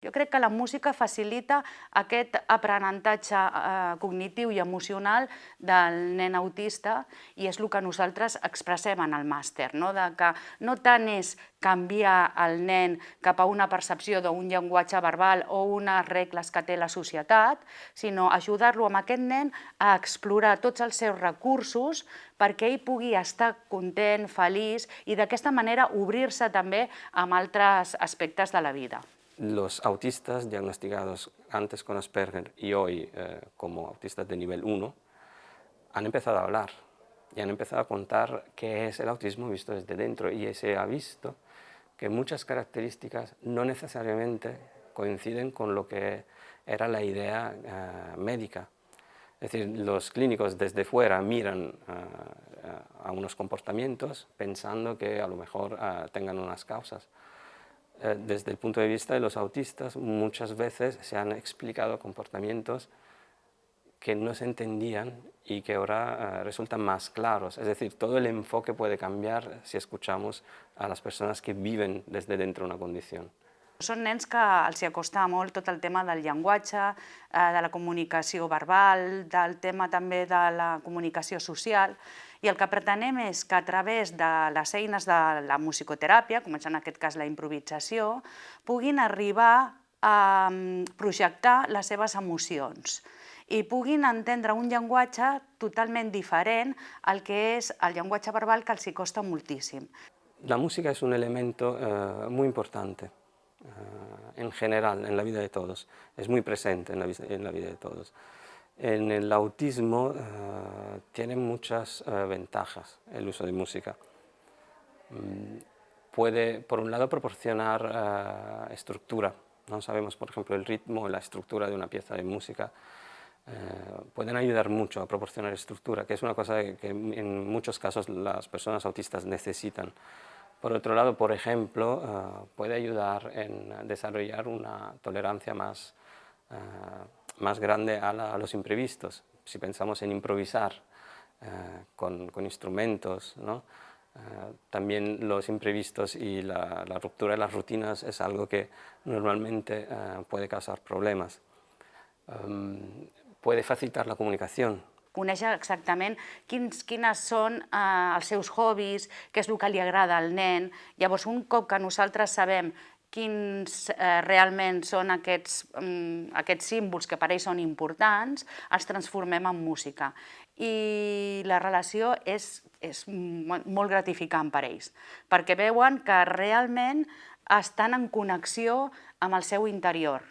Jo crec que la música facilita aquest aprenentatge cognitiu i emocional del nen autista i és el que nosaltres expressem en el màster, de que no tant és canviar el nen cap a una percepció d'un llenguatge verbal o unes regles que té la societat, sinó ajudar-lo amb aquest nen a explorar tots els seus recursos perquè ell pugui estar content, feliç i d'aquesta manera obrir-se també amb altres aspectes de la vida. Los autistas diagnosticados antes con Asperger y hoy como autistas de nivel 1 han empezado a hablar y han empezado a contar qué es el autismo visto desde dentro, y se ha visto que muchas características no necesariamente coinciden con lo que era la idea médica. Es decir, los clínicos desde fuera miran a unos comportamientos pensando que a lo mejor tengan unas causas. Desde el punto de vista de los autistas, muchas veces se han explicado comportamientos que no se entendían y que ahora resultan más claros. Es decir, todo el enfoque puede cambiar si escuchamos a las personas que viven desde dentro de una condición. Són nens que els acosta molt tot el tema del llenguatge, de la comunicació verbal, del tema també de la comunicació social, i el que pretenem és que a través de les eines de la musicoteràpia, com és en aquest cas la improvisació, puguin arribar a projectar les seves emocions i puguin entendre un llenguatge totalment diferent al que és el llenguatge verbal, que els hi costa moltíssim. La música es un elemento muy importante. En general, en la vida de todos, es muy presente en la vida de todos. En el autismo tiene muchas ventajas el uso de música. Puede, por un lado, proporcionar estructura. No sabemos, por ejemplo, el ritmo o la estructura de una pieza de música. Pueden ayudar mucho a proporcionar estructura, que es una cosa que en muchos casos las personas autistas necesitan. Por otro lado, por ejemplo, puede ayudar en desarrollar una tolerancia más grande a los imprevistos. Si pensamos en improvisar con instrumentos, ¿no? También los imprevistos y la ruptura de las rutinas es algo que normalmente puede causar problemas. Puede facilitar la comunicación. Conèixer exactament quins són els seus hobbies, què és el que li agrada al nen. Llavors, un cop que nosaltres sabem quins realment són aquests símbols que per ells són importants, els transformem en música. I la relació és molt gratificant per ells, perquè veuen que realment estan en connexió amb el seu interior.